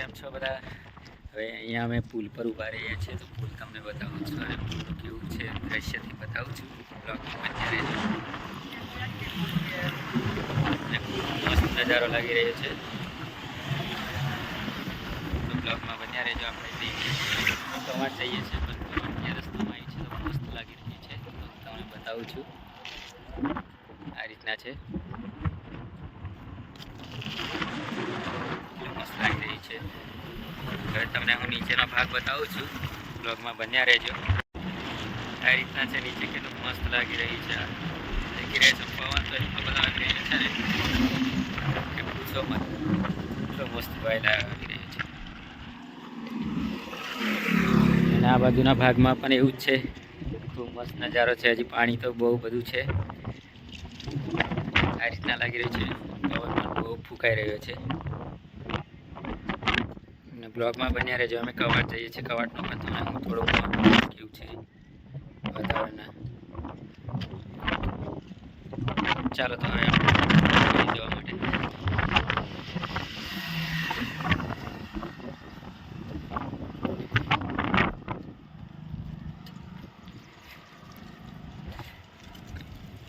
કેમ છો બધા? હવે અહીંયા અમે પુલ પર ઊભા રહીએ છીએ, તો પુલ તમને બતાવું છું અને પુલનું કેવું છે દ્રશ્યથી બતાવું છું. બ્લોગમાં મસ્ત નજારો લાગી રહ્યો છે, તો બ્લોગમાં બન્યા રહેજો. આપણે કવાટ જઈએ છીએ, પણ કવાટની રસ્તામાં આવી છે તો મસ્ત લાગી રહી છે, તો તમને બતાવું છું. આ રીતના છે, મસ્ત લાગી રહી છે. હવે તમને હું નીચેનો ભાગ બતાવું છું, બ્લોગમાં બન્યા રહેજો. આ રીતના છે નીચે, કેટલું મસ્ત લાગી રહી છે. લાગી રહે છે પવન તો એટલો બધો લાગી રહ્યો છે ને કે પૂછો મત, એટલો મસ્ત વાઇબ લાગી રહી છે. અને આ બાજુના ભાગમાં પણ એવું જ છે, ખૂબ મસ્ત નજારો છે. હજી પાણી તો બહુ બધું છે. આ રીતના લાગી રહ્યું છે, પવન પણ બહુ ફૂંકાઈ રહ્યો છે. બ્લોગમાં બન્યા રહેજો. અમે કવાટ જઈએ છીએ, કવાટનો પણ તમને હું થોડુંક કેવું છે વાતાવરણ. ચાલો તો હવે જવા માટે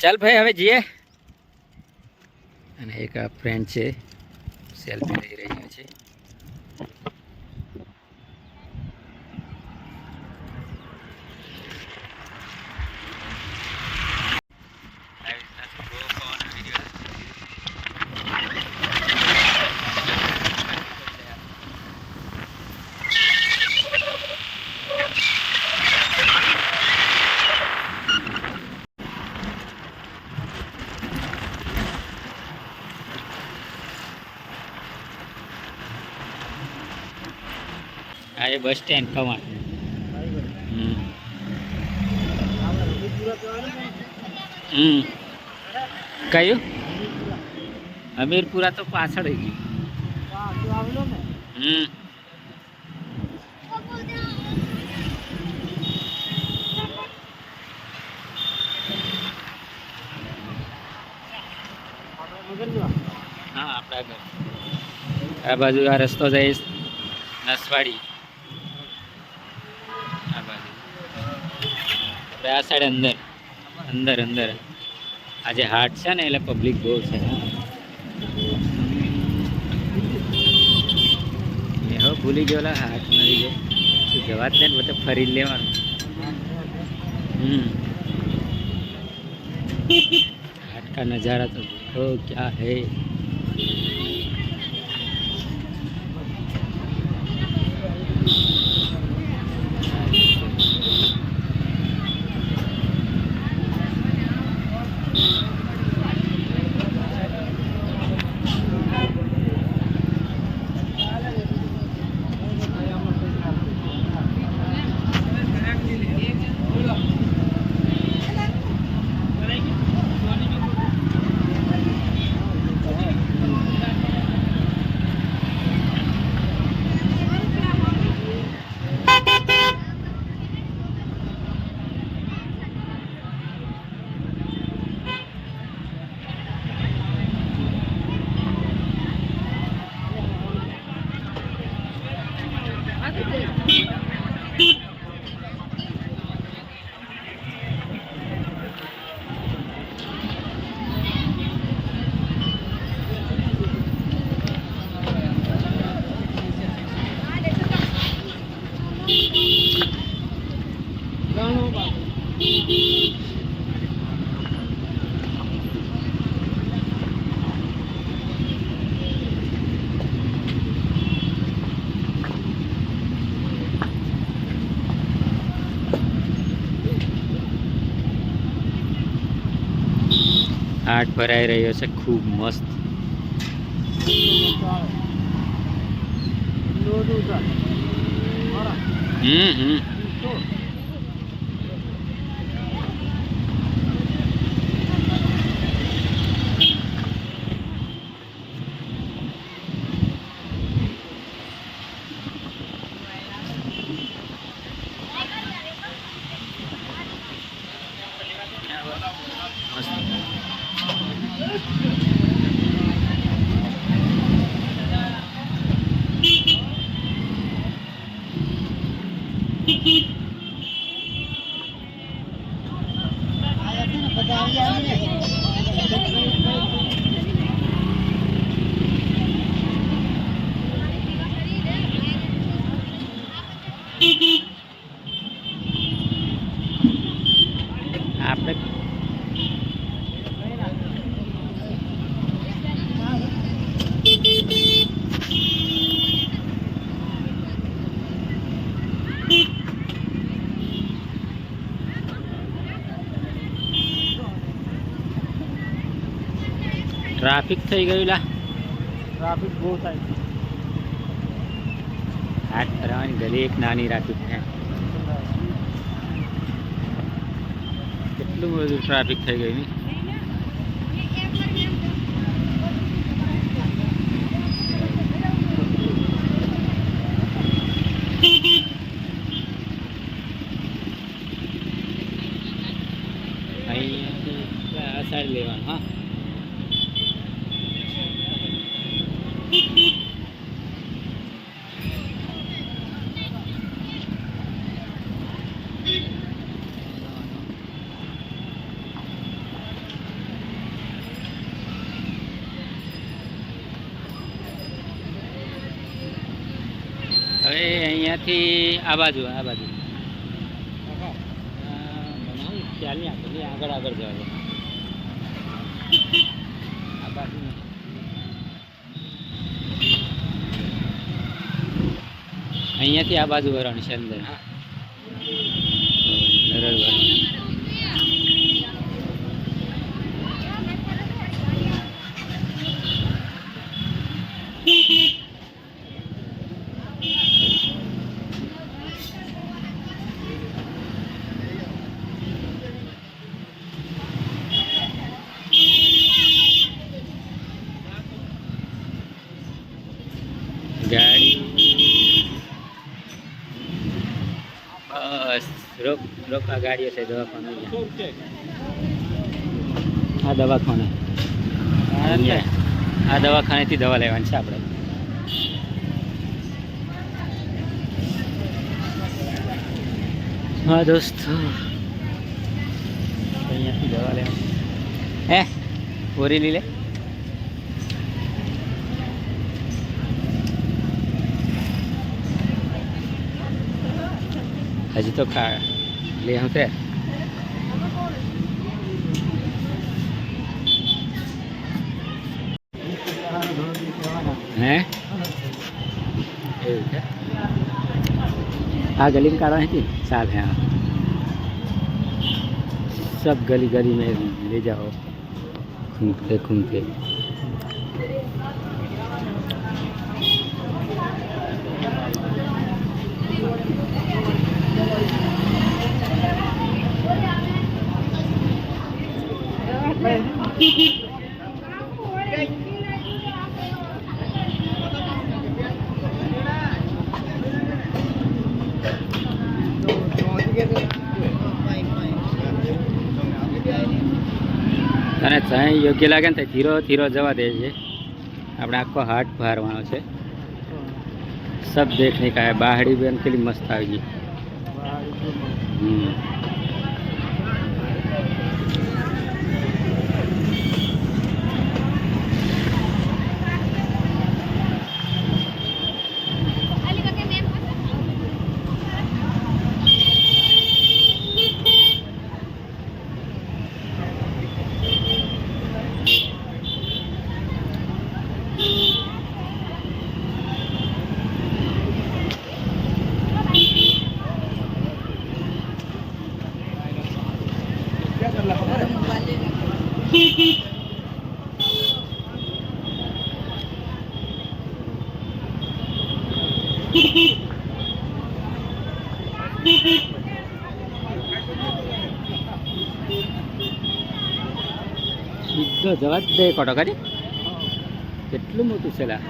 ચાલ ભાઈ, હવે જઈએ. અને એક આ ફ્રેન્ડ છે, સેલ્ફી લઈ રહ્યો છે. આ એ બસ સ્ટેન્ડ કવાટ. કયું અમીરપુરા તો પાછળ ગયું. હા, આપણા ઘર આ બાજુ. આ રસ્તો જઈશ નસવાડી, આ બાજુ. આપણે આ સાઈડ અંદર અંદર અંદર. આજે હાટ છે ને, એટલે પબ્લિક બહુ છે. હવે ભૂલી ગયો, હાટ મળી ગયો. જવા જ ને બધે ફરી લેવાનું. हाट का नज़ारा तो देखो क्या है। हाट भराई रह्यो छे, खूब मस्त। આપણે ટ્રાફિક થઈ ગયું લા, ટ્રાફિક બહુ થાય. હાથ ફરવાની ગલી એક નાની રાખી છે. કેટલું બધું ટ્રાફિક થઈ ગયું નહીં. અહીંયાથી આ સાઈડ લેવાનું. હા, હવે અહીંયાથી આ બાજુ બનાવું ખ્યાલ નહીં આપે, આગળ આગળ જવા દે. આ બાજુ અહીંયાથી આ બાજુ વળવાનું છે અંદર. હા, ગાડી બસ રોક આ ગાડીઓ છે. દવાખાનું આ દવાખાને, આ દવાખાનેથી દવા લેવાની છે આપણે. હા દોસ્તો, અહીંયાથી દવા લેવાની. હે ઓરેલી લે. હજી તો લે હું તે હે એવું છે. આ गली में कारण है कि साल है. हाँ, सब गली गली में ले जाओ घूमते घूमते. અને ત્યાં યોગ્ય લાગે ને ત્યાં ધીરો ધીરો જવા દે છે. આપણે આખો હાટ ભારવાનો છે. સબ દેખને કા હે. બાહડી બેન કેટલી મસ્ત આવી ગઈ. સીધો જવા જ દે કોટો કરી. કેટલું મોટું છે લા.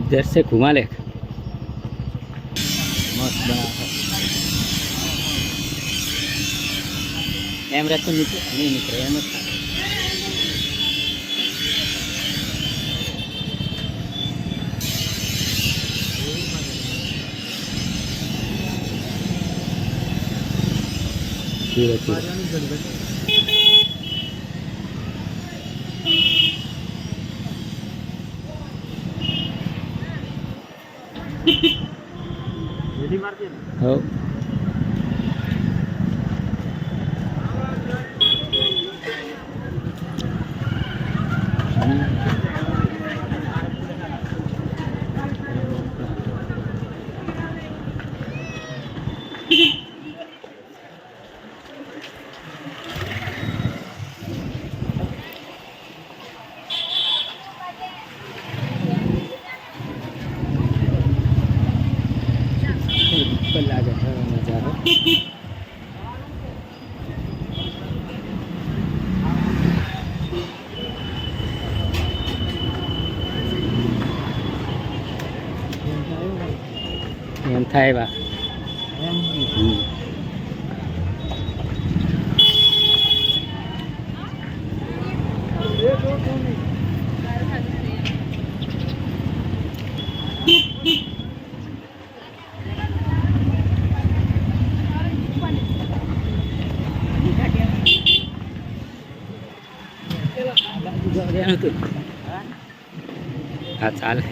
इधर से घुमा ले मस्त बना है कैमरा तो नीचे नहीं निकल रहा है मत ठीक है રેડી મારતી ને हो लागे नजारा એમ થાય બા એમ હા ચાલે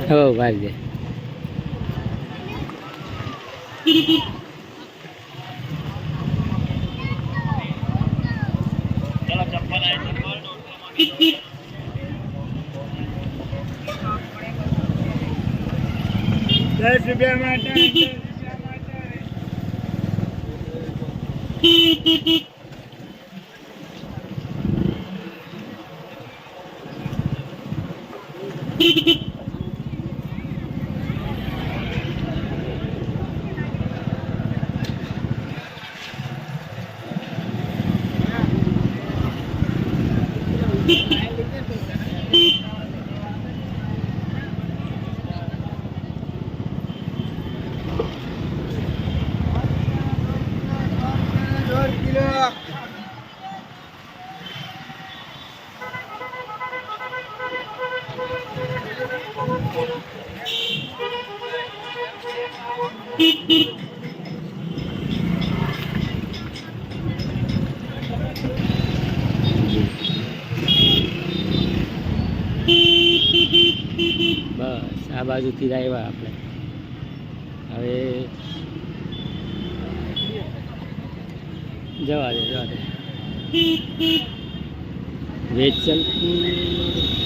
हो भाग दे ₹10 માટે બસ આ બાજુથી જ આવ્યા આપણે હવે જવા દે વેચલપુર